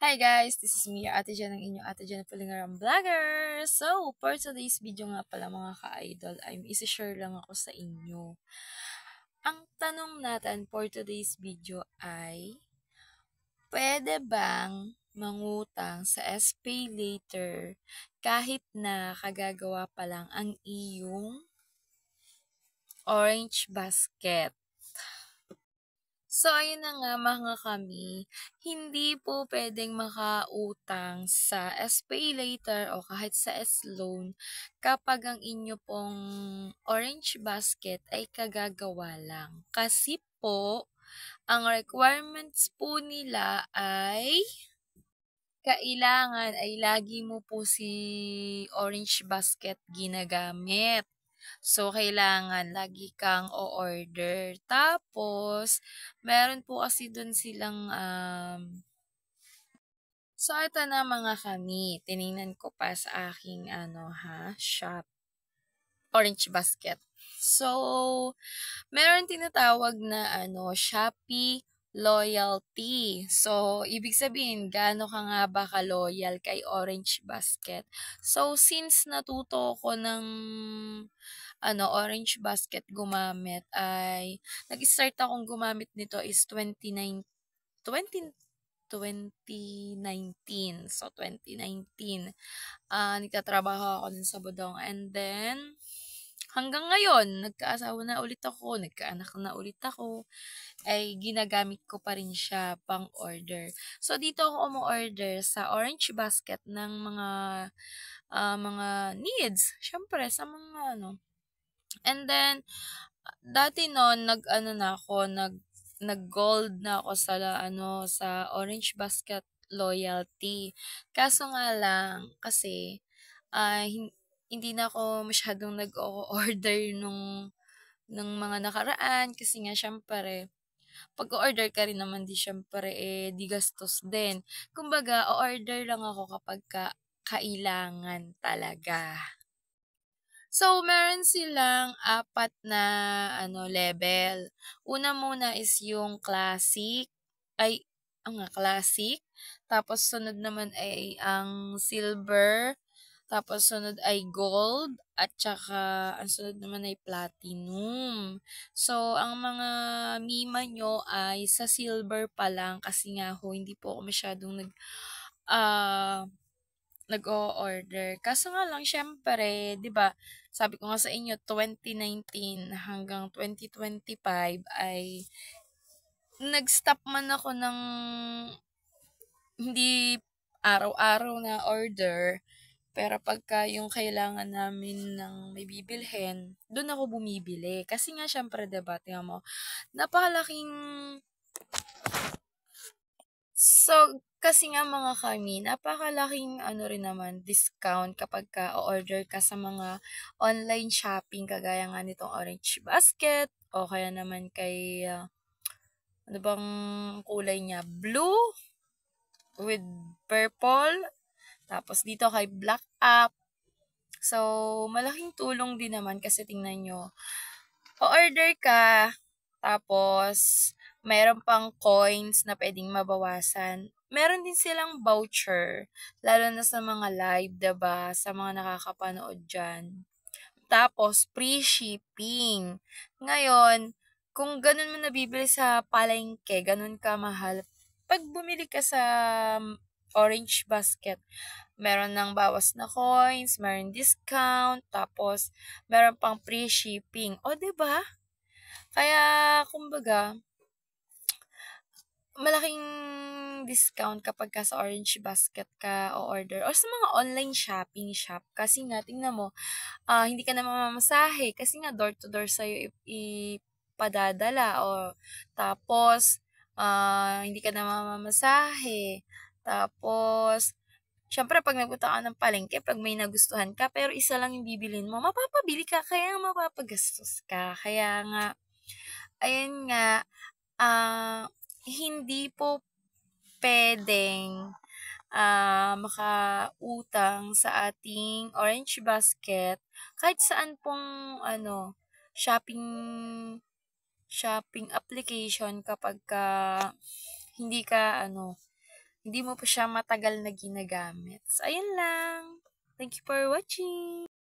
Hi guys, this is me, Ate Jen, ang inyong Ate Jen Pulingaram Vlogger. So, for today's video nga pala mga ka-idol, ay isi-share lang ako sa inyo. Ang tanong natin for today's video ay, pwede bang mangutang sa SPay later kahit na kagagawa pa lang ang iyong orange basket? So, ayun na nga mga kami, hindi po pwedeng makautang sa SPay later o kahit sa S-loan kapag ang inyo pong orange basket ay kagagawa lang. Kasi po, ang requirements po nila ay kailangan ay lagi mo po si orange basket ginagamit. So, kailangan lagi kang o-order. Tapos, meron po kasi dun silang, so ito na mga kami, tiningnan ko pa sa aking, shop, orange basket. So, meron tinatawag na, Shopee loyalty. So, ibig sabihin, gaano ka nga ba ka-loyal kay Orange Basket? So, since natuto ko ng Orange Basket gumamit ay nag-start akong gumamit nito is 2019. So, 2019, nagtatrabaho ako dun sa Bodong and then hanggang ngayon, nagkaasawa na ulit ako, nagkaanak na ulit ako, ay ginagamit ko pa rin siya pang-order. So, dito ako umu-order sa Orange Basket ng mga needs. Siyempre, sa mga And then, dati noon, nag-ano na ako, nag-gold na ako sa, sa Orange Basket loyalty. Kaso nga lang, kasi, hindi na ako masyadong nag-o-order ng mga nakaraan kasi nga syempre pag-o-order ka rin naman di syempre di gastos din. Kumbaga, o-order lang ako kapag kailangan talaga. So, meron silang apat na level. Una muna is yung classic, ay, classic. Tapos, sunod naman ay ang silver. Tapos, sunod ay gold. At saka, ang sunod naman ay platinum. So, ang mga mima nyo ay sa silver pa lang kasi nga ho, hindi po ako masyadong ah, nag-o-order. Kaso nga lang siyempre, 'di ba, sabi ko nga sa inyo 2019 hanggang 2025 ay nag-stop man ako ng hindi araw-araw na order, pero pagka yung kailangan namin ng may bibilhin, dun ako bumibili. Kasi nga siyempre 'di ba, tingnan mo, napakalaking kasi nga mga kami, napakalaking rin naman, discount kapagka o-order ka sa mga online shopping kagaya nga nitong Orange Basket o kaya naman kay, ano bang kulay niya, blue with purple, tapos dito kay Black Up. So, malaking tulong din naman kasi tingnan nyo, o-order ka, tapos mayroon pang coins na pwedeng mabawasan. Meron din silang voucher, lalo na sa mga live, 'di ba? Sa mga nakakapanood diyan. Tapos free shipping. Ngayon, kung ganun mo nabibili sa palengke, ganun ka mahal. Pag bumili ka sa Orange Basket, meron ng bawas na coins, meron discount, tapos meron pang free shipping. O, 'di ba? Kaya, kumbaga, malaking discount kapag ka sa Orange Basket ka o-order or sa mga online shopping shop. Kasi nga, tingnan mo, hindi ka na mamamasahe kasi nga door to door sa'yo ipadadala o tapos, hindi ka na mamamasahe. Tapos, syempre 'pag nagpunta ka ng palengke 'pag may nagustuhan ka pero isa lang yung bibilhin mo, mapapabili ka kaya mapapagastos ka. Kaya nga, ayun nga, hindi po puwedeng, makautang sa ating Orange Basket kahit saan pong shopping shopping application kapagka hindi ka hindi mo pa siya matagal na ginagamit. So, ayun lang. Thank you for watching.